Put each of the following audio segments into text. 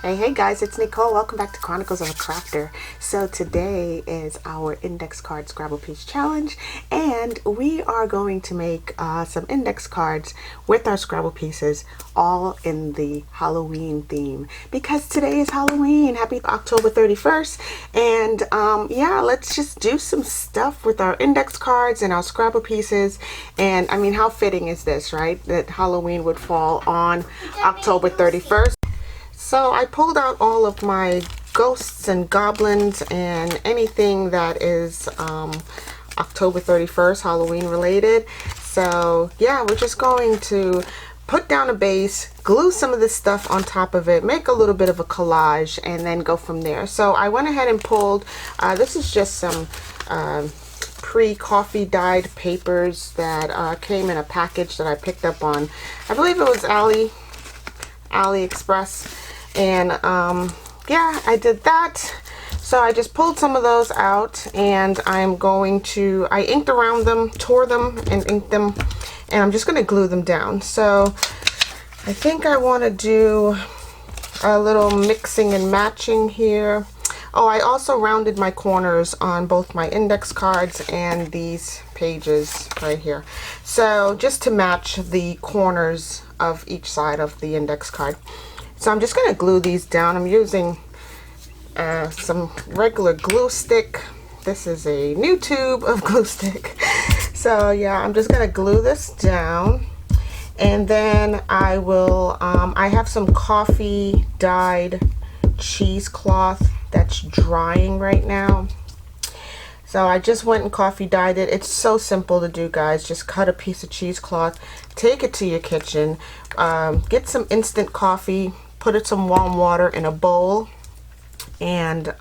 Hey guys, it's Nicole. Welcome back to Chronicles of a Crafter. So today is our Index Card Scrabble Piece challenge, and we are going to make some index cards with our Scrabble pieces, all in the Halloween theme, because today is Halloween. Happy October 31st. And yeah, let's just do some stuff with our index cards and our Scrabble pieces. And I mean, how fitting is this, right? That Halloween would fall on October 31st. So I pulled out all of my ghosts and goblins and anything that is October 31st Halloween related. So yeah, we're just going to put down a base, glue some of this stuff on top of it, make a little bit of a collage, and then go from there. So I went ahead and pulled, this is just some pre-coffee dyed papers that came in a package that I picked up on, I believe it was AliExpress. And yeah, I did that. So I just pulled some of those out, and I'm going to, I inked around them, tore them and inked them, and I'm just going to glue them down. So I think I want to do a little mixing and matching here. Oh, I also rounded my corners on both my index cards and these pages right here. So just to match the corners of each side of the index card. So I'm just going to glue these down. I'm using some regular glue stick. This is a new tube of glue stick. So yeah, I'm just going to glue this down. And then I will, I have some coffee dyed cheesecloth that's drying right now. So I just went and coffee dyed it. It's so simple to do, guys. Just cut a piece of cheesecloth, take it to your kitchen, get some instant coffee, put it some warm water in a bowl, and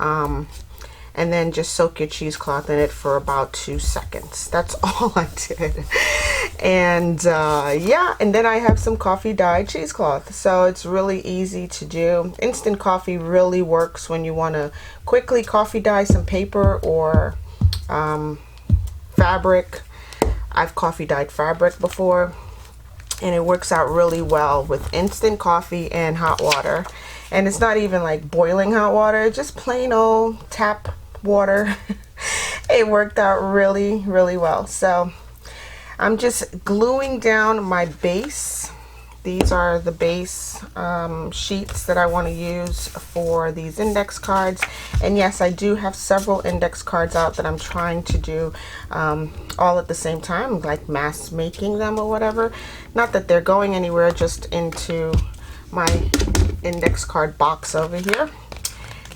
then just soak your cheesecloth in it for about 2 seconds. That's all I did. And yeah, and then I have some coffee dyed cheesecloth. So it's really easy to do. Instant coffee really works when you want to quickly coffee dye some paper or fabric. I've coffee dyed fabric before, and it works out really well with instant coffee and hot water. And it's not even like boiling hot water, just plain old tap water. It worked out really, really well. So I'm just gluing down my base. These are the base sheets that I want to use for these index cards. And yes, I do have several index cards out that I'm trying to do all at the same time, like mass making them or whatever. Not that they're going anywhere, just into my index card box over here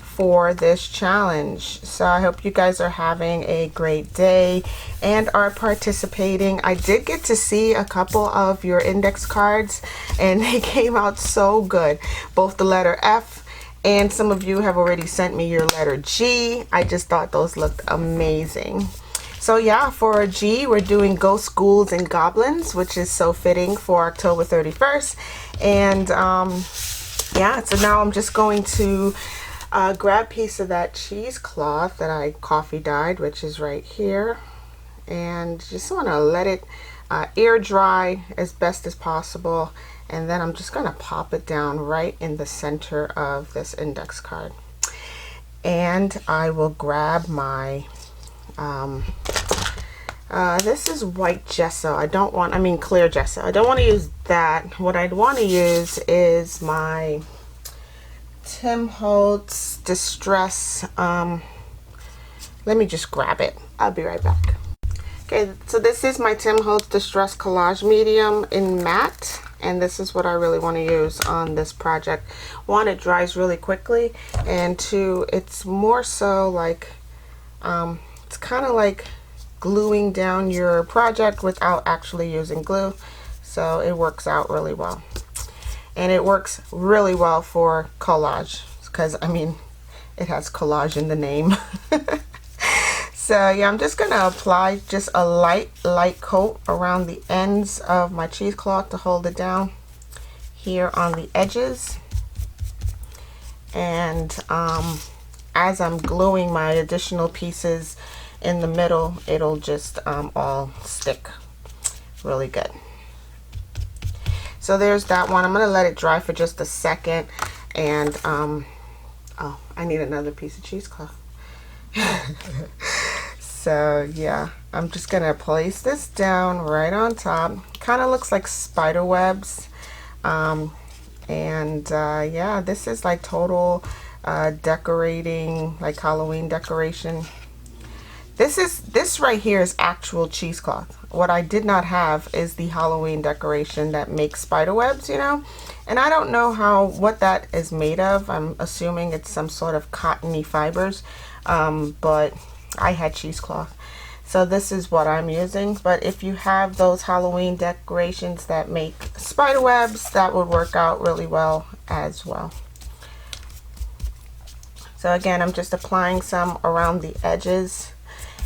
for this challenge. So I hope you guys are having a great day and are participating. I did get to see a couple of your index cards, and they came out so good. Both the letter F, and some of you have already sent me your letter G. I just thought those looked amazing. So yeah, for a G, we're doing ghosts, ghouls, and goblins, which is so fitting for October 31st. And yeah, so now I'm just going to grab a piece of that cheesecloth that I coffee dyed, which is right here, and just want to let it air dry as best as possible. And then I'm just going to pop it down right in the center of this index card. And I will grab my this is white gesso. I mean clear gesso. I don't want to use that. What I'd want to use is my Tim Holtz Distress. Let me just grab it. I'll be right back. Okay, so this is my Tim Holtz Distress Collage Medium in matte, and this is what I really want to use on this project. One, it dries really quickly, and two, it's more so like it's kind of like gluing down your project without actually using glue. So it works out really well. And it works really well for collage, because I mean, it has collage in the name. So yeah, I'm just gonna apply just a light coat around the ends of my cheesecloth to hold it down here on the edges. And as I'm gluing my additional pieces in the middle, it'll just all stick really good. So there's that one. I'm gonna let it dry for just a second, And oh, I need another piece of cheesecloth. So yeah, I'm just gonna place this down right on top. Kind of looks like spider webs. Yeah, this is like total decorating, like Halloween decoration. This right here is actual cheesecloth. What I did not have is the Halloween decoration that makes spider webs, you know. And I don't know what that is made of. I'm assuming it's some sort of cottony fibers, but I had cheesecloth. So this is what I'm using. But if you have those Halloween decorations that make spider webs, that would work out really well as well. So again, I'm just applying some around the edges.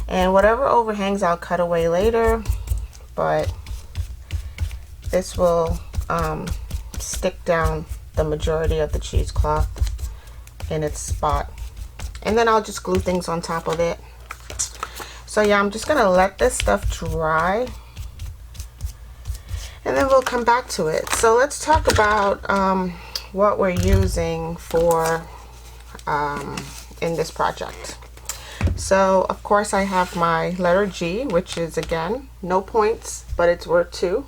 And whatever overhangs, I'll cut away later. But this will stick down the majority of the cheesecloth in its spot. And then I'll just glue things on top of it. So yeah, I'm just gonna let this stuff dry, and then we'll come back to it. So let's talk about what we're using for in this project. So of course I have my letter G, which is again no points, but it's worth 2.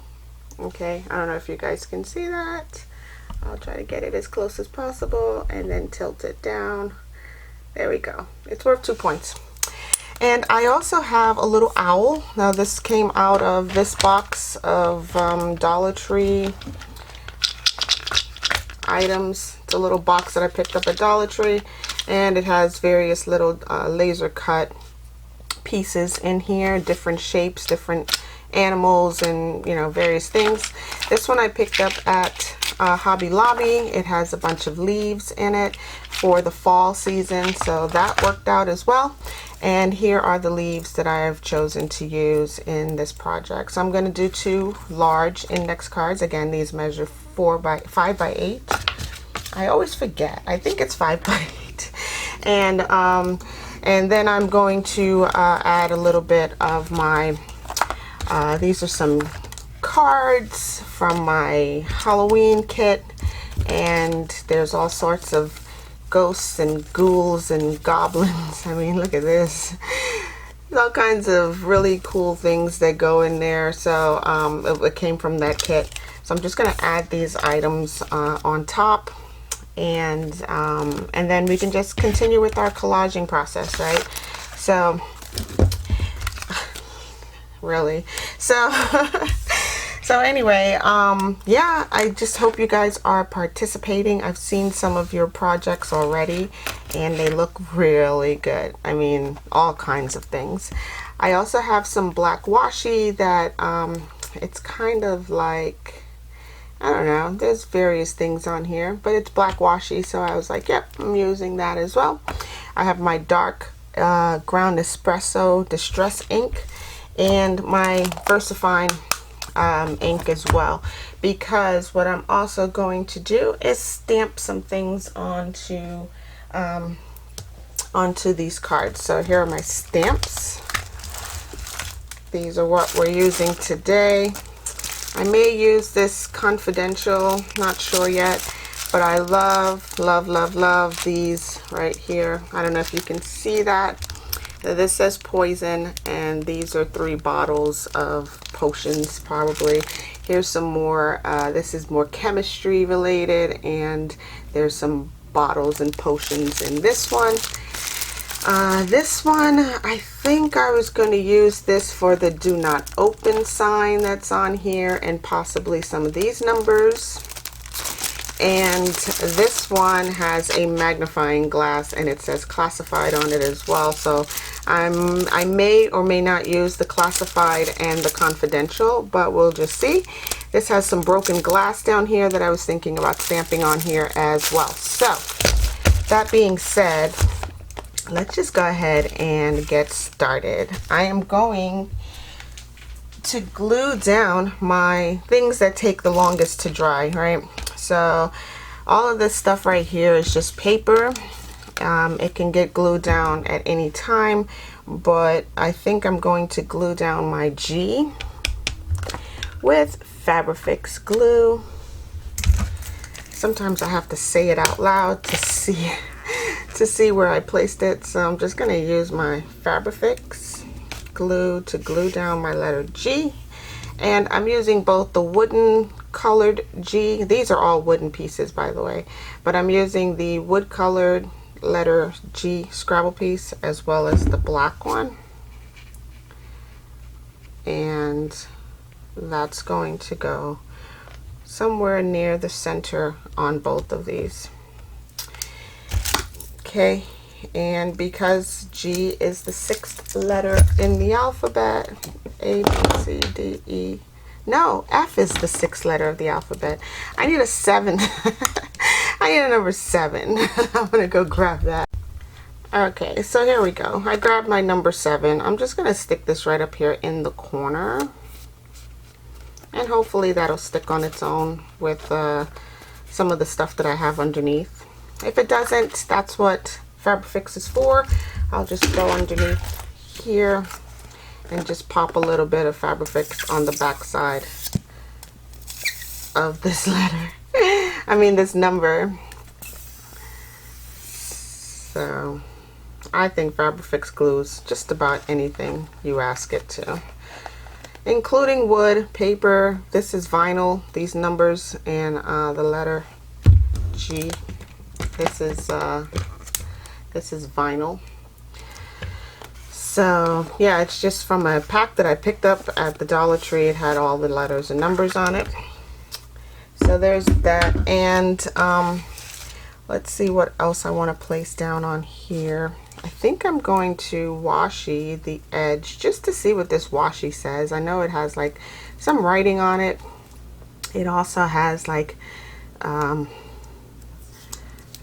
Okay, I don't know if you guys can see that. I'll try to get it as close as possible and then tilt it down. There we go. It's worth 2 points. And I also have a little owl. Now this came out of this box of Dollar Tree items. It's a little box that I picked up at Dollar Tree, and it has various little laser cut pieces in here, different shapes, different animals, and you know, various things. This one I picked up at Hobby Lobby. It has a bunch of leaves in it for the fall season, so that worked out as well. And here are the leaves that I have chosen to use in this project. So I'm going to do 2 large index cards. Again, these measure 5 by 8. I always forget. I think it's 5 by 8. And then I'm going to add a little bit of my. These are some cards from my Halloween kit, and there's all sorts of ghosts and ghouls and goblins. I mean, look at this. There's all kinds of really cool things that go in there. So it came from that kit. So I'm just going to add these items on top, and then we can just continue with our collaging process, right? So really, so anyway, yeah, I just hope you guys are participating. I've seen some of your projects already, and they look really good. I mean, all kinds of things. I also have some black washi that it's kind of like, I don't know, there's various things on here, but it's black washi, so I was like, yep, I'm using that as well. I have my dark ground espresso distress ink and my VersaFine ink as well, because what I'm also going to do is stamp some things onto these cards. So here are my stamps. These are what we're using today. I may use this confidential, not sure yet, but I love these right here. I don't know if you can see that. This says poison, and these are 3 bottles of potions probably. Here's some more. This is more chemistry related, and there's some bottles and potions in this one. This one, I think I was going to use this for the do not open sign that's on here, and possibly some of these numbers. And this one has a magnifying glass, and it says classified on it as well. So I may or may not use the classified and the confidential, but we'll just see. This has some broken glass down here that I was thinking about stamping on here as well. So that being said, let's just go ahead and get started. I am going to glue down my things that take the longest to dry, right? So all of this stuff right here is just paper. It can get glued down at any time, but I think I'm going to glue down my G with Fabrifix glue. sometimes I have to say it out loud to see where I placed it. So I'm just gonna use my Fabrifix glue to glue down my letter G. And I'm using both the wooden colored G. These are all wooden pieces, by the way. But I'm using the wood colored letter G Scrabble piece as well as the black one. And that's going to go somewhere near the center on both of these. Okay, and because G is the 6th letter in the alphabet, A, B, C, D, E. No, F is the 6th letter of the alphabet. I need a 7. I need a number 7. I'm gonna go grab that. Okay, so here we go. I grabbed my number 7. I'm just gonna stick this right up here in the corner. And hopefully that'll stick on its own with some of the stuff that I have underneath. If it doesn't, that's what Fabrifix is for. I'll just go underneath here and just pop a little bit of Fabrifix on the back side of this letter. I mean this number. So I think Fabrifix glues just about anything you ask it to, including wood, paper. This is vinyl, these numbers, and the letter G. This is vinyl. So yeah, it's just from a pack that I picked up at the Dollar Tree. It had all the letters and numbers on it. So there's that. And let's see what else I want to place down on here. I think I'm going to washi the edge just to see what this washi says. I know it has like some writing on it. It also has like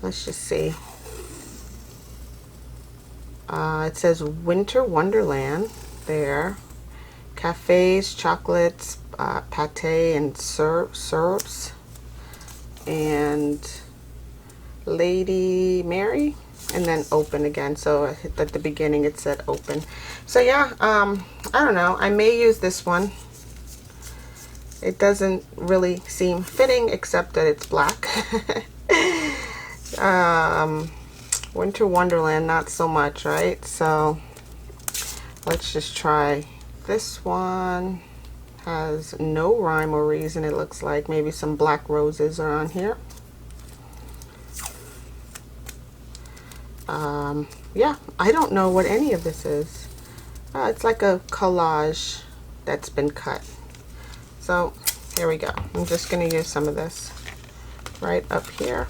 let's just see. It says Winter Wonderland there. Cafes, chocolates, pate, and syrups. And Lady Mary. And then open again. So at the beginning it said open. So yeah, I don't know. I may use this one. It doesn't really seem fitting except that it's black. Winter Wonderland, not so much, right? So let's just try this one. Has no rhyme or reason. It looks like maybe some black roses are on here. Yeah, I don't know what any of this is. It's like a collage that's been cut. So here we go. I'm just going to use some of this right up here.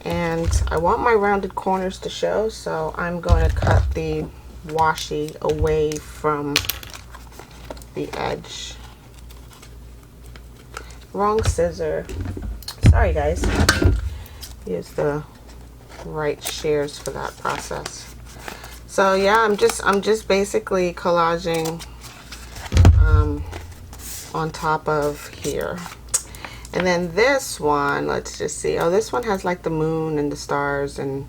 And I want my rounded corners to show, so I'm going to cut the washi away from the edge. Wrong scissor. Sorry guys. Use the right shears for that process. So yeah, I'm just basically collaging on top of here. And then this one, let's just see. Oh, this one has like the moon and the stars and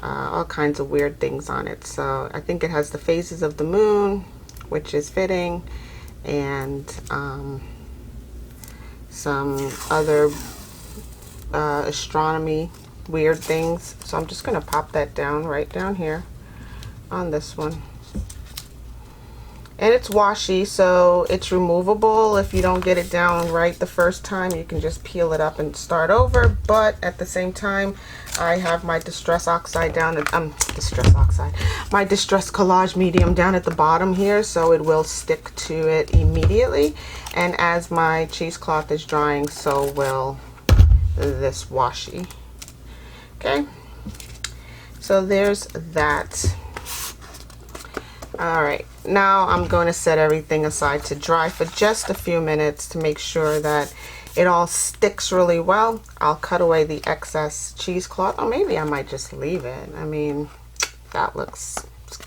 all kinds of weird things on it. So I think it has the phases of the moon, which is fitting, and some other astronomy weird things. So I'm just gonna pop that down right down here on this one. And it's washi, so it's removable. If you don't get it down right the first time, you can just peel it up and start over. But at the same time, I have my distress oxide down at my distress collage medium down at the bottom here, so it will stick to it immediately. And as my cheesecloth is drying, so will this washi. Okay, so there's that. All right, now I'm going to set everything aside to dry for just a few minutes to make sure that it all sticks really well. I'll cut away the excess cheesecloth, or maybe I might just leave it. I mean, that looks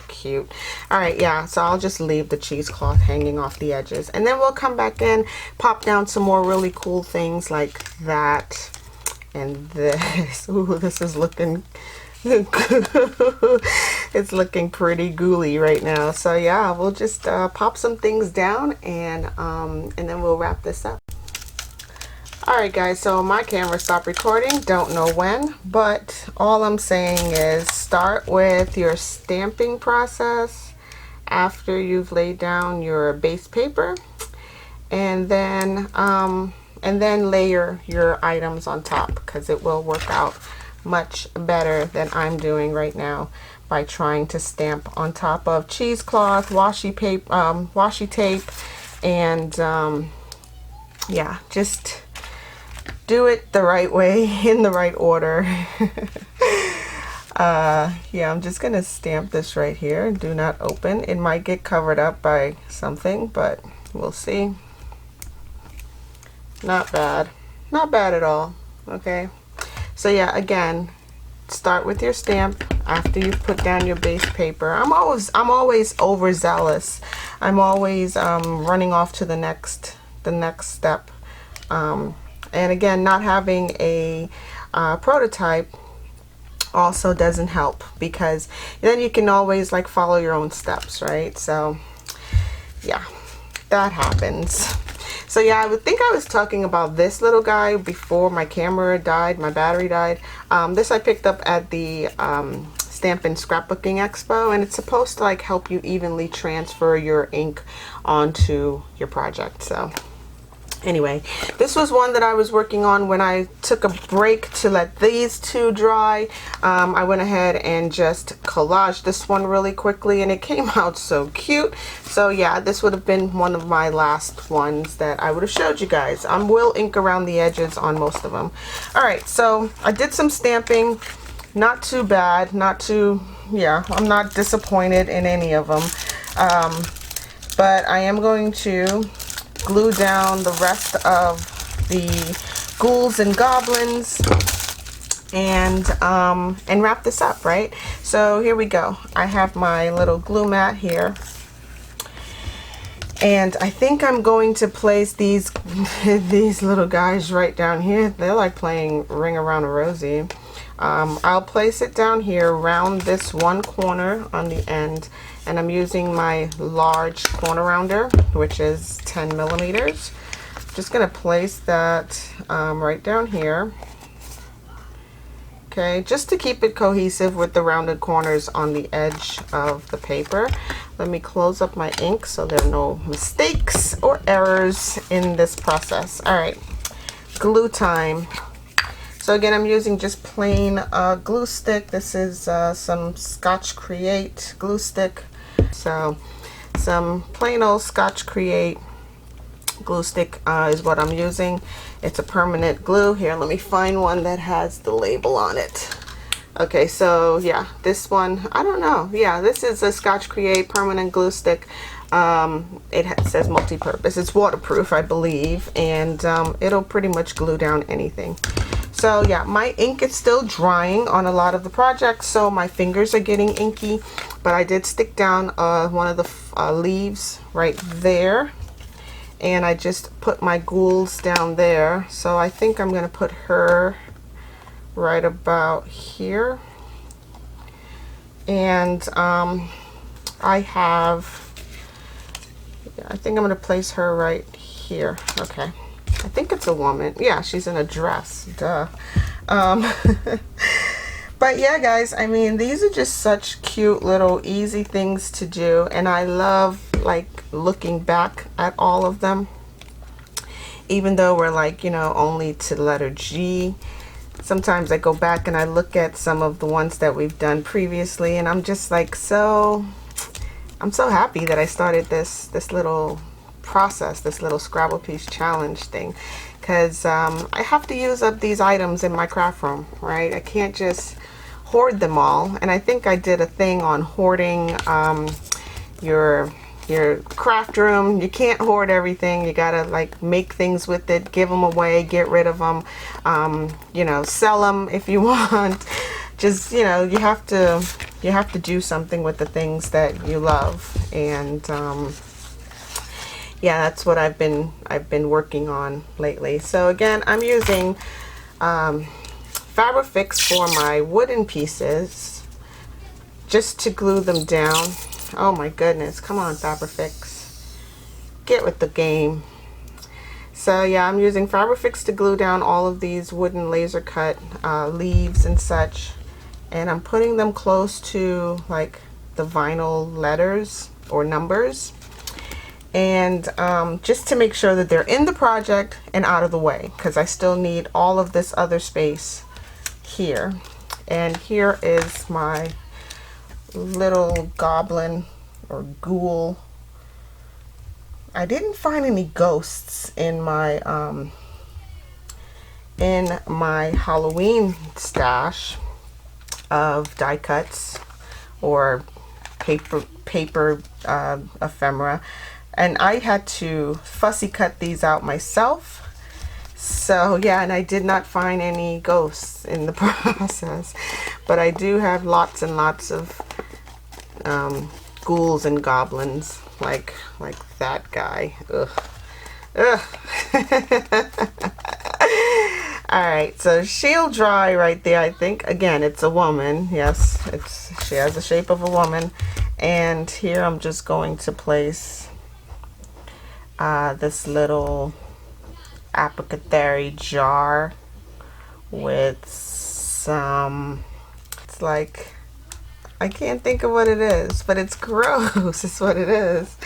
cute. All right, yeah, so I'll just leave the cheesecloth hanging off the edges, and then we'll come back in, pop down some more really cool things like that and this. Ooh, this is looking It's looking pretty gooey right now. So yeah, we'll just pop some things down and then we'll wrap this up. Alright guys, so my camera stopped recording, don't know when, but all I'm saying is start with your stamping process after you've laid down your base paper, and then layer your items on top, because it will work out much better than I'm doing right now by trying to stamp on top of cheesecloth, washi tape, and yeah, just do it the right way, in the right order. Yeah, I'm just gonna stamp this right here. Do not open. It might get covered up by something, but we'll see. Not bad. Not bad at all. Okay. So yeah, again, start with your stamp after you've put down your base paper. I'm always overzealous. I'm always running off to the next step. And again, not having a prototype also doesn't help, because then you can always like follow your own steps, right? So yeah, that happens. So yeah, I think I was talking about this little guy before my camera died, my battery died. This I picked up at the Stampin' Scrapbooking Expo, and it's supposed to like help you evenly transfer your ink onto your project. So anyway, this was one that I was working on when I took a break to let these two dry. I went ahead and just collaged this one really quickly, and it came out so cute. So yeah, this would have been one of my last ones that I would have showed you guys. I will ink around the edges on most of them. Alright, so I did some stamping. Not too bad, not too, yeah, I'm not disappointed in any of them. But I am going to glue down the rest of the ghouls and goblins and wrap this up, right? So here we go. I have my little glue mat here, and I think I'm going to place these these little guys right down here. They're like playing Ring Around a Rosie. I'll place it down here around this one corner on the end, and I'm using my large corner rounder, which is 10 millimeters. Just gonna place that right down here. Okay, just to keep it cohesive with the rounded corners on the edge of the paper. Let me close up my ink so there are no mistakes or errors in this process. All right, glue time. So again, I'm using just plain glue stick. This is some Scotch Create glue stick. So some plain old Scotch Create glue stick is what I'm using. It's a permanent glue. Here, let me find one that has the label on it. Okay, so yeah, this one, I don't know. Yeah, this is a Scotch Create permanent glue stick. It says multi-purpose. It's waterproof, I believe, and it'll pretty much glue down anything. So yeah, my ink is still drying on a lot of the projects, so my fingers are getting inky, but I did stick down one of the leaves right there, and I just put my ghouls down there. So I think I'm going to put her right about here, and I think I'm going to place her right here. Okay. I think it's a woman. Yeah, she's in a dress. Duh. But yeah, guys, I mean, these are just such cute little easy things to do, and I love like looking back at all of them, even though we're like, you know, only to the letter G. Sometimes I go back and I look at some of the ones that we've done previously, and I'm just like I'm so happy that I started this little process, this little Scrabble piece challenge thing, because I have to use up these items in my craft room, right? I can't just hoard them all. And I think I did a thing on hoarding your craft room. You can't hoard everything. You gotta like make things with it, give them away, get rid of them, you know, sell them if you want. Just, you know, you have to do something with the things that you love. And yeah, that's what I've been working on lately. So again, I'm using Fabrifix for my wooden pieces, just to glue them down. Oh my goodness, come on Fabrifix, get with the game. So yeah, I'm using Fabrifix to glue down all of these wooden laser cut leaves and such, and I'm putting them close to like the vinyl letters or numbers, and just to make sure that they're in the project and out of the way, because I still need all of this other space here. And here is my little goblin or ghoul. I didn't find any ghosts in my Halloween stash of die cuts or paper ephemera, and I had to fussy cut these out myself. So yeah, and I did not find any ghosts in the process, but I do have lots and lots of ghouls and goblins, like that guy. Ugh. Alright, so she'll dry right there, I think. Again, it's a woman. Yes, she has the shape of a woman. And here I'm just going to place this little apothecary jar with some, it's like, I can't think of what it is, but it's gross is what it is.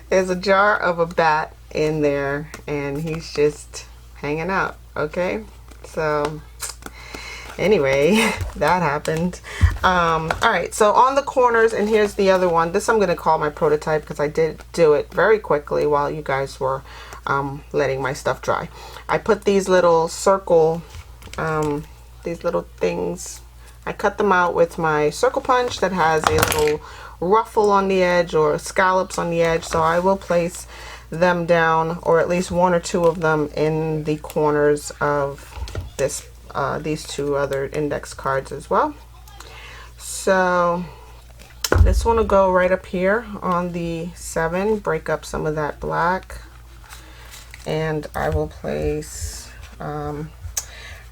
There's a jar of a bat in there and he's just hanging out. Okay, so anyway, that happened. Alright, so on the corners, and here's the other one. This I'm going to call my prototype because I did do it very quickly while you guys were letting my stuff dry. I put these little circle, these little things, I cut them out with my circle punch that has a little ruffle on the edge or scallops on the edge, so I will place them down, or at least one or two of them, in the corners of this these two other index cards as well. So this one will go right up here on the 7, break up some of that black, and I will place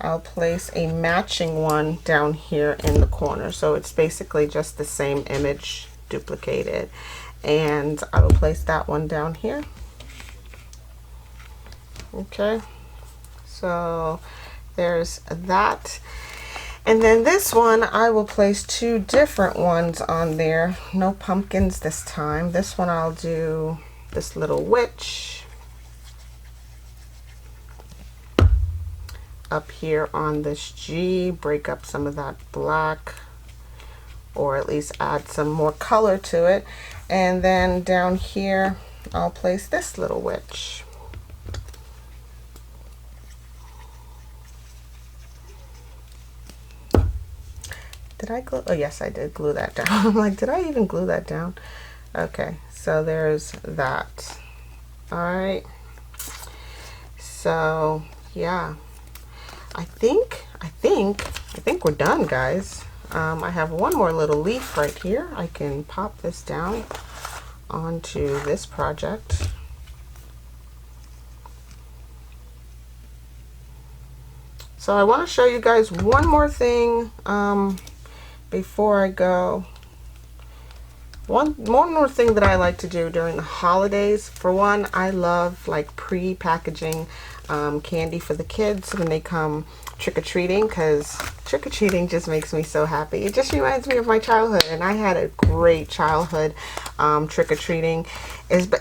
I'll place a matching one down here in the corner, so it's basically just the same image duplicated, and I will place that one down here. Okay, so there's that. And then this one, I will place 2 different ones on there. No pumpkins this time. This one I'll do this little witch up here on this G, break up some of that black, or at least add some more color to it. And then down here, I'll place this little witch. Did I glue? Oh yes, I did glue that down. I'm like, did I even glue that down? Okay, so there's that. All right. So yeah, I think we're done, guys. I have one more little leaf right here. I can pop this down onto this project. So I want to show you guys one more thing before I go. One more thing that I like to do during the holidays. For one, I love like pre-packaging candy for the kids when they come trick-or-treating, because trick-or-treating just makes me so happy. It just reminds me of my childhood, and I had a great childhood trick-or-treating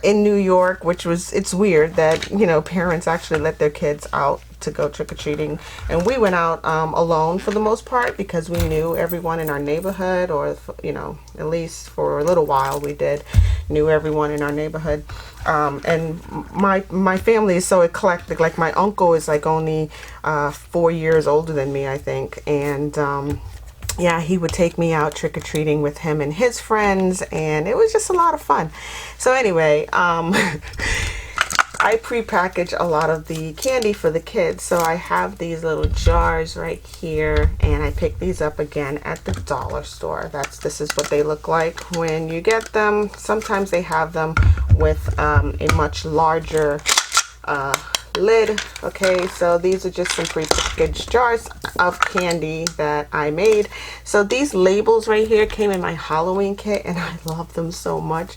in New York, which was, it's weird that, you know, parents actually let their kids out to go trick-or-treating, and we went out alone for the most part because we knew everyone in our neighborhood, or you know, at least for a little while we knew everyone in our neighborhood. And my family is so eclectic. Like my uncle is like only 4 years older than me, I think, and yeah, he would take me out trick-or-treating with him and his friends, and it was just a lot of fun. So anyway, I pre-package a lot of the candy for the kids, so I have these little jars right here, and I pick these up again at the dollar store. This is what they look like when you get them. Sometimes they have them with a much larger lid. Okay, so these are just some pre-packaged jars of candy that I made. So these labels right here came in my Halloween kit, and I love them so much.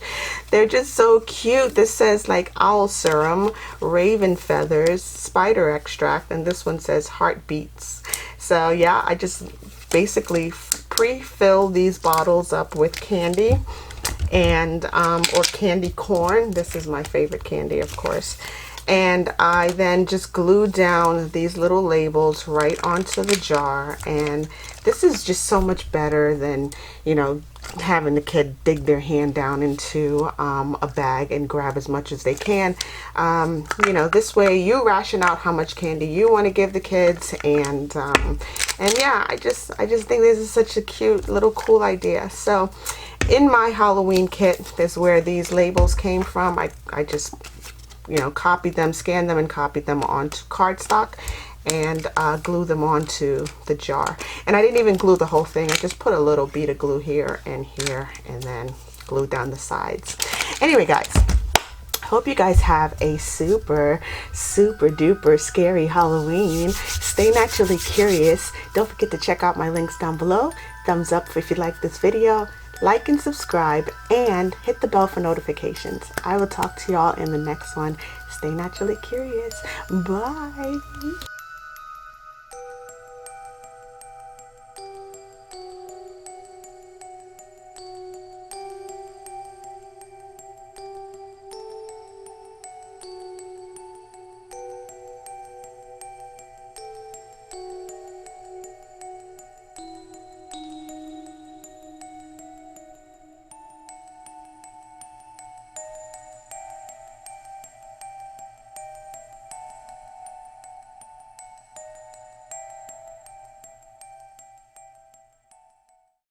They're just so cute. This says like owl serum, raven feathers, spider extract, and this one says heartbeats. So yeah, I just basically pre-fill these bottles up with candy and or candy corn. This is my favorite candy, of course. And I then just glue down these little labels right onto the jar, and this is just so much better than, you know, having the kid dig their hand down into a bag and grab as much as they can. You know, this way you ration out how much candy you want to give the kids, and yeah, I just think this is such a cute little cool idea. So in my Halloween kit is where these labels came from. I just, you know, copied them, scanned them, and copied them onto cardstock and glue them onto the jar. And I didn't even glue the whole thing. I just put a little bead of glue here, and then glue down the sides. Anyway, guys, hope you guys have a super duper scary Halloween. Stay naturally curious. Don't forget to check out my links down below. Thumbs up if you like this video. Like and subscribe, and hit the bell for notifications. I will talk to y'all in the next one. Stay naturally curious. Bye.